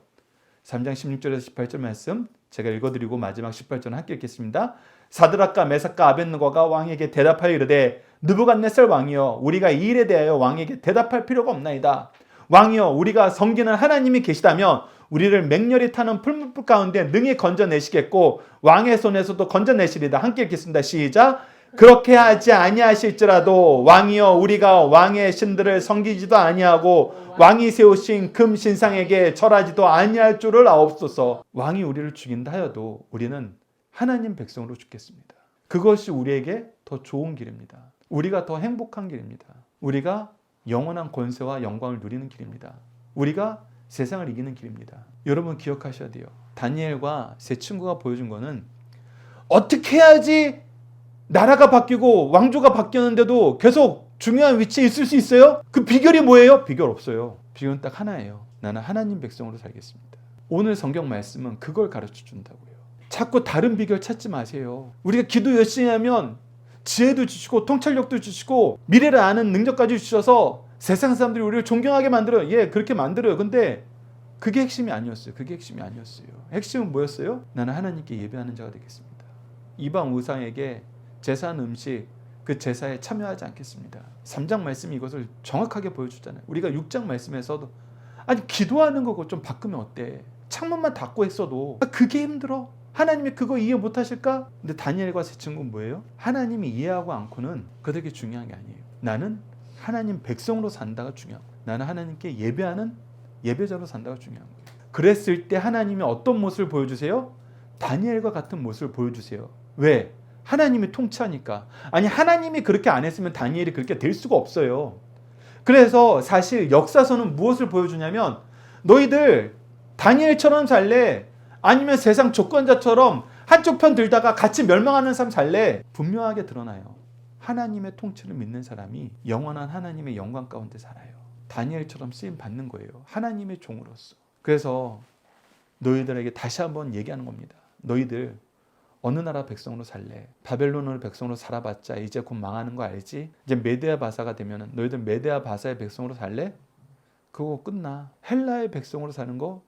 3장 16절에서 18절 말씀 제가 읽어드리고 마지막 18절은 함께 읽겠습니다. 사드락과 메삭과 아벳느고가 왕에게 대답하여 이르되 느부갓네살 왕이여 우리가 이 일에 대하여 왕에게 대답할 필요가 없나이다. 왕이여 우리가 섬기는 하나님이 계시다면 우리를 맹렬히 타는 풀무불 가운데 능히 건져내시겠고 왕의 손에서도 건져내시리다. 함께 읽겠습니다. 시작. 그렇게 하지 아니하실지라도 왕이여 우리가 왕의 신들을 섬기지도 아니하고 왕이 세우신 금 신상에게 절하지도 아니할 줄을 아옵소서. 왕이 우리를 죽인다 하여도 우리는 하나님 백성으로 죽겠습니다. 그것이 우리에게 더 좋은 길입니다. 우리가 더 행복한 길입니다. 우리가 영원한 권세와 영광을 누리는 길입니다. 우리가 세상을 이기는 길입니다. 여러분 기억하셔야 돼요. 다니엘과 세 친구가 보여준 거는 어떻게 해야지 나라가 바뀌고 왕조가 바뀌었는데도 계속 중요한 위치에 있을 수 있어요? 그 비결이 뭐예요? 비결 없어요. 비결은 딱 하나예요. 나는 하나님 백성으로 살겠습니다. 오늘 성경 말씀은 그걸 가르쳐 준다고요. 자꾸 다른 비결 찾지 마세요. 우리가 기도 열심히 하면 지혜도 주시고 통찰력도 주시고 미래를 아는 능력까지 주셔서 세상 사람들이 우리를 존경하게 만들어요. 예, 그렇게 만들어요. 근데 그게 핵심이 아니었어요. 핵심은 뭐였어요? 나는 하나님께 예배하는 자가 되겠습니다. 이방 우상에게 제사한 음식 그 제사에 참여하지 않겠습니다. 3장 말씀이 이것을 정확하게 보여주잖아요. 우리가 6장 말씀에서도 아니 기도하는 거고 좀 바꾸면 어때? 창문만 닫고 했어도 그게 힘들어? 하나님이 그거 이해 못하실까? 근데 다니엘과 세 친구는 뭐예요? 하나님이 이해하고 않고는 그들에게 중요한 게 아니에요. 나는 하나님 백성으로 산다가 중요한 거예요. 나는 하나님께 예배하는 예배자로 산다가 중요한 거예요. 그랬을 때 하나님이 어떤 모습을 보여주세요? 다니엘과 같은 모습을 보여주세요. 왜? 하나님이 통치하니까. 아니 하나님이 그렇게 안 했으면 다니엘이 그렇게 될 수가 없어요. 그래서 사실 역사서는 무엇을 보여주냐면 너희들 다니엘처럼 살래? 아니면 세상 조건자처럼 한쪽 편 들다가 같이 멸망하는 삶 살래? 분명하게 드러나요. 하나님의 통치를 믿는 사람이 영원한 하나님의 영광 가운데 살아요. 다니엘처럼 쓰임 받는 거예요. 하나님의 종으로서. 그래서 너희들에게 다시 한번 얘기하는 겁니다. 너희들 어느 나라 백성으로 살래? 바벨론의 백성으로 살아봤자 이제 곧 망하는 거 알지? 이제 메데아 바사가 되면은 너희들 메데아 바사의 백성으로 살래? 그거 끝나. 헬라의 백성으로 사는 거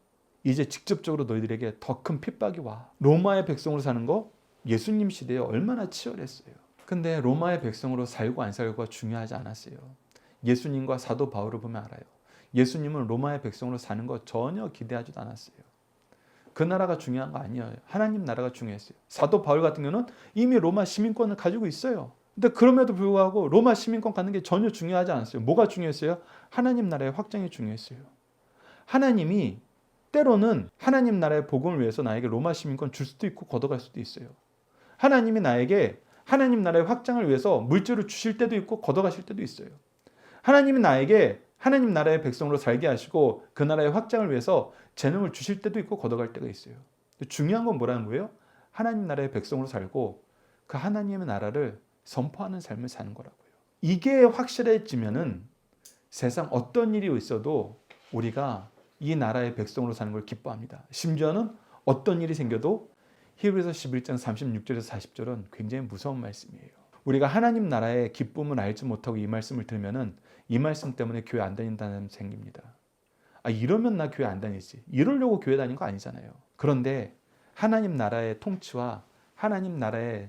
이제 직접적으로 너희들에게 더 큰 핍박이 와. 로마의 백성으로 사는 거 예수님 시대에 얼마나 치열했어요. 근데 로마의 백성으로 살고 안 살고가 중요하지 않았어요. 예수님과 사도 바울을 보면 알아요. 예수님은 로마의 백성으로 사는 거 전혀 기대하지도 않았어요. 그 나라가 중요한 거 아니에요. 하나님 나라가 중요했어요. 사도 바울 같은 경우는 이미 로마 시민권을 가지고 있어요. 근데 그럼에도 불구하고 로마 시민권 갖는 게 전혀 중요하지 않았어요. 뭐가 중요했어요? 하나님 나라의 확장이 중요했어요. 하나님이 때로는 하나님 나라의 복음을 위해서 나에게 로마 시민권 줄 수도 있고 걷어갈 수도 있어요. 하나님이 나에게 하나님 나라의 확장을 위해서 물질을 주실 때도 있고 걷어가실 때도 있어요. 하나님이 나에게 하나님 나라의 백성으로 살게 하시고 그 나라의 확장을 위해서 재능을 주실 때도 있고 걷어갈 때가 있어요. 중요한 건 뭐라는 거예요? 하나님 나라의 백성으로 살고 그 하나님의 나라를 선포하는 삶을 사는 거라고요. 이게 확실해지면은 세상 어떤 일이 있어도 우리가 이 나라의 백성으로 사는 걸 기뻐합니다. 심지어는 어떤 일이 생겨도 히브리서 11장 36절에서 40절은 굉장히 무서운 말씀이에요. 우리가 하나님 나라의 기쁨을 알지 못하고 이 말씀을 들으면은 이 말씀 때문에 교회 안 다닌다는 생깁니다. 아, 이러면 나 교회 안 다니지. 이러려고 교회 다닌 거 아니잖아요. 그런데 하나님 나라의 통치와 하나님 나라의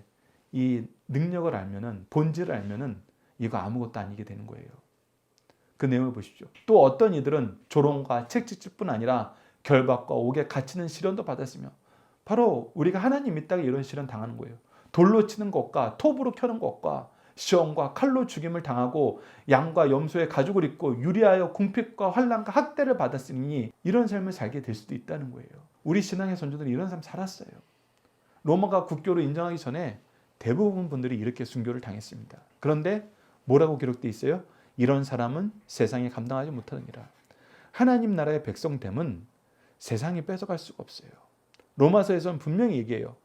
이 능력을 알면은 본질을 알면은 이거 아무것도 아니게 되는 거예요. 그 내용을 보십시오. 또 어떤 이들은 조롱과 채찍질뿐 아니라 결박과 옥에 갇히는 시련도 받았으며, 바로 우리가 하나님 믿다가 이런 시련 당하는 거예요. 돌로 치는 것과 톱으로 켜는 것과 시험과 칼로 죽임을 당하고 양과 염소의 가죽을 입고 유리하여 궁핍과 환난과 학대를 받았으니 이런 삶을 살게 될 수도 있다는 거예요. 우리 신앙의 선조들은 이런 삶 살았어요. 로마가 국교를 인정하기 전에 대부분 분들이 이렇게 순교를 당했습니다. 그런데 뭐라고 기록되어 있어요? 이런 사람은 세상에 감당하지 못하느니라. 하나님 나라의 백성됨은 세상이 뺏어갈 수가 없어요. 로마서에서는 분명히 얘기해요.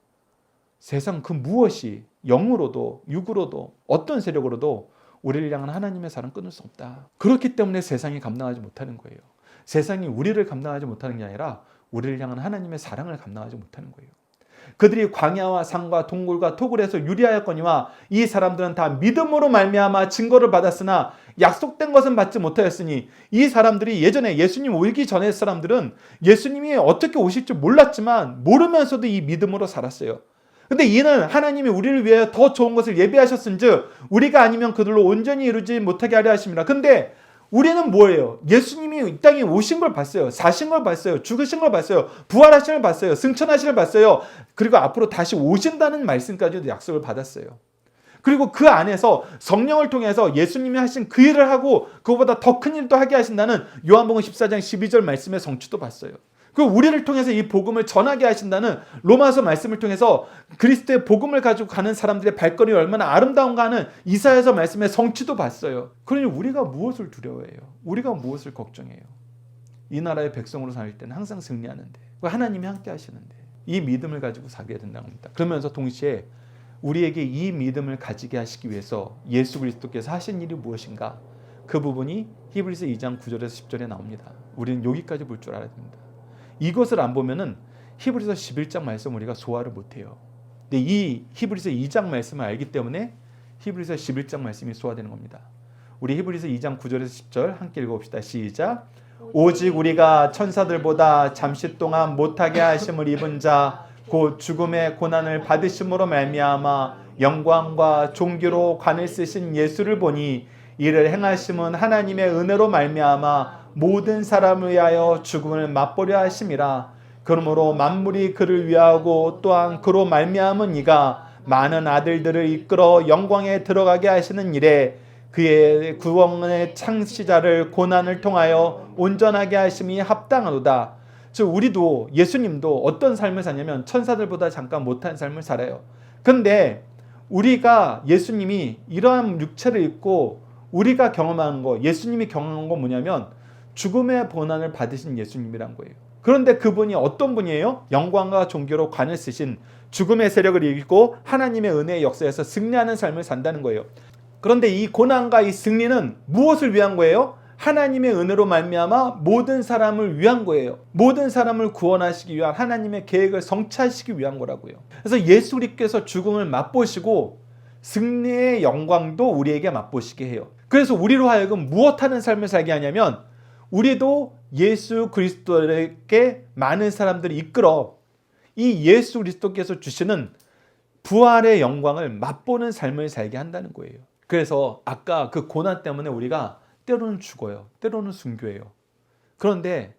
세상 그 무엇이 영으로도 육으로도 어떤 세력으로도 우리를 향한 하나님의 사랑 끊을 수 없다. 그렇기 때문에 세상이 감당하지 못하는 거예요. 세상이 우리를 감당하지 못하는 게 아니라 우리를 향한 하나님의 사랑을 감당하지 못하는 거예요. 그들이 광야와 산과 동굴과 토굴에서 유리하였거니와 이 사람들은 다 믿음으로 말미암아 증거를 받았으나 약속된 것은 받지 못하였으니, 이 사람들이 예전에 예수님 오기 전의 사람들은 예수님이 어떻게 오실 줄 몰랐지만 모르면서도 이 믿음으로 살았어요. 근데 이는 하나님이 우리를 위하여 더 좋은 것을 예비하셨은즉 우리가 아니면 그들로 온전히 이루지 못하게 하려 하심이라. 근데 우리는 뭐예요? 예수님이 이 땅에 오신 걸 봤어요. 사신 걸 봤어요. 죽으신 걸 봤어요. 부활하신 걸 봤어요. 승천하신 걸 봤어요. 그리고 앞으로 다시 오신다는 말씀까지도 약속을 받았어요. 그리고 그 안에서 성령을 통해서 예수님이 하신 그 일을 하고 그거보다 더 큰 일도 하게 하신다는 요한복음 14장 12절 말씀의 성취도 봤어요. 그리고 우리를 통해서 이 복음을 전하게 하신다는 로마서 말씀을 통해서 그리스도의 복음을 가지고 가는 사람들의 발걸음이 얼마나 아름다운가 하는 이사야서 말씀의 성취도 봤어요. 그러니 우리가 무엇을 두려워해요? 우리가 무엇을 걱정해요? 이 나라의 백성으로 살 때는 항상 승리하는데, 하나님이 함께 하시는데 이 믿음을 가지고 살게 된다고 합니다. 그러면서 동시에 우리에게 이 믿음을 가지게 하시기 위해서 예수 그리스도께서 하신 일이 무엇인가? 그 부분이 히브리서 2장 9절에서 10절에 나옵니다. 우리는 여기까지 볼 줄 알아야 됩니다. 이것을 안 보면은 히브리서 11장 말씀 우리가 소화를 못해요. 근데 이 히브리서 2장 말씀을 알기 때문에 히브리서 11장 말씀이 소화되는 겁니다. 우리 히브리서 2장 9절에서 10절 함께 읽어봅시다. 시작. 오직 우리가 천사들보다 잠시 동안 못하게 하심을 입은 자 곧 죽음의 고난을 받으심으로 말미암아 영광과 존귀로 관을 쓰신 예수를 보니 이를 행하심은 하나님의 은혜로 말미암아 모든 사람을 위하여 죽음을 맛보려 하심이라. 그러므로 만물이 그를 위하고 또한 그로 말미암은 이가 많은 아들들을 이끌어 영광에 들어가게 하시는 일에 그의 구원의 창시자를 고난을 통하여 온전하게 하심이 합당하도다. 즉 우리도 예수님도 어떤 삶을 사냐면 천사들보다 잠깐 못한 삶을 살아요. 근데 우리가 예수님이 이러한 육체를 입고 우리가 경험하는 거, 예수님이 경험한 건 뭐냐면 죽음의 고난을 받으신 예수님이란 거예요. 그런데 그분이 어떤 분이에요? 영광과 존귀로 관을 쓰신, 죽음의 세력을 이기고 하나님의 은혜의 역사에서 승리하는 삶을 산다는 거예요. 그런데 이 고난과 이 승리는 무엇을 위한 거예요? 하나님의 은혜로 말미암아 모든 사람을 위한 거예요. 모든 사람을 구원하시기 위한 하나님의 계획을 성취하시기 위한 거라고요. 그래서 예수 그리스도께서 죽음을 맛보시고 승리의 영광도 우리에게 맛보시게 해요. 그래서 우리로 하여금 무엇하는 삶을 살게 하냐면 우리도 예수 그리스도에게 많은 사람들을 이끌어 이 예수 그리스도께서 주시는 부활의 영광을 맛보는 삶을 살게 한다는 거예요. 그래서 아까 그 고난 때문에 우리가 때로는 죽어요. 때로는 순교해요. 그런데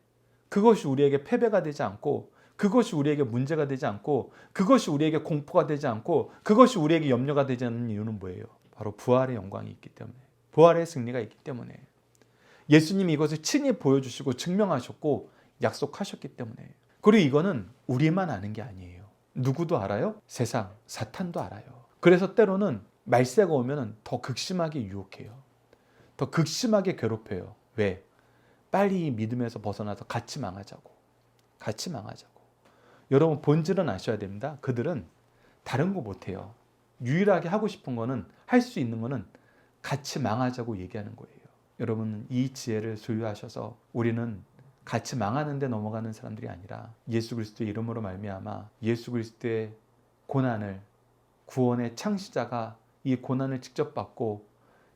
그것이 우리에게 패배가 되지 않고, 그것이 우리에게 문제가 되지 않고, 그것이 우리에게 공포가 되지 않고, 그것이 우리에게 염려가 되지 않는 이유는 뭐예요? 바로 부활의 영광이 있기 때문에, 부활의 승리가 있기 때문에, 예수님이 이것을 친히 보여주시고 증명하셨고 약속하셨기 때문에. 그리고 이거는 우리만 아는 게 아니에요. 누구도 알아요? 세상, 사탄도 알아요. 그래서 때로는 말세가 오면 더 극심하게 유혹해요. 더 극심하게 괴롭혀요. 왜? 빨리 이 믿음에서 벗어나서 같이 망하자고. 같이 망하자고. 여러분 본질은 아셔야 됩니다. 그들은 다른 거 못해요. 유일하게 하고 싶은 거는, 할 수 있는 거는 같이 망하자고 얘기하는 거예요. 여러분 이 지혜를 소유하셔서 우리는 같이 망하는 데 넘어가는 사람들이 아니라 예수 그리스도의 이름으로 말미암아 예수 그리스도의 고난을, 구원의 창시자가 이 고난을 직접 받고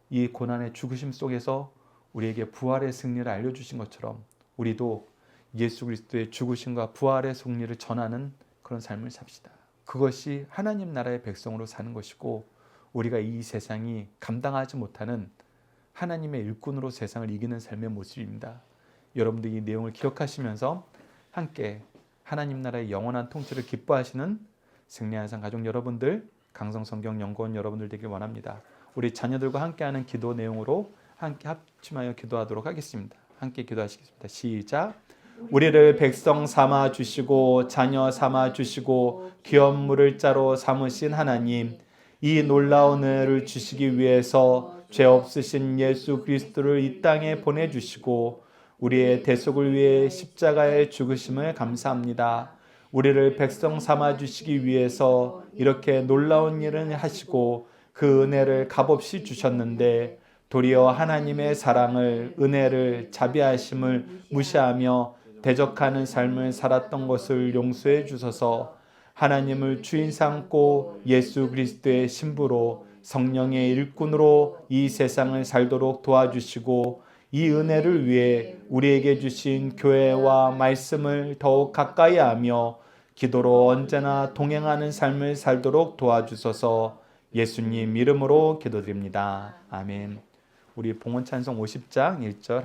이 고난의 죽으심 속에서 우리에게 부활의 승리를 알려주신 것처럼 우리도 예수 그리스도의 죽으심과 부활의 승리를 전하는 그런 삶을 삽시다. 그것이 하나님 나라의 백성으로 사는 것이고 우리가 이 세상이 감당하지 못하는 하나님의 일꾼으로 세상을 이기는 삶의 모습입니다. 여러분들이 이 내용을 기억하시면서 함께 하나님 나라의 영원한 통치를 기뻐하시는 승리한상 가족 여러분들, 강성성경연구원 여러분들 되길 원합니다. 우리 자녀들과 함께하는 기도 내용으로 함께 합심하여 기도하도록 하겠습니다. 함께 기도하시겠습니다. 시작. 우리를 백성 삼아 주시고 자녀 삼아 주시고 귀한 물을 자로 삼으신 하나님, 이 놀라운 은혜를 주시기 위해서 죄 없으신 예수 그리스도를 이 땅에 보내주시고 우리의 대속을 위해 십자가에 죽으심을 감사합니다. 우리를 백성 삼아 주시기 위해서 이렇게 놀라운 일을 하시고 그 은혜를 값없이 주셨는데 도리어 하나님의 사랑을, 은혜를, 자비하심을 무시하며 대적하는 삶을 살았던 것을 용서해 주소서. 하나님을 주인 삼고 예수 그리스도의 신부로 성령의 일꾼으로 이 세상을 살도록 도와주시고 이 은혜를 위해 우리에게 주신 교회와 말씀을 더욱 가까이 하며 기도로 언제나 동행하는 삶을 살도록 도와주소서. 예수님 이름으로 기도드립니다. 아멘. 우리 봉헌 찬송 50장 1절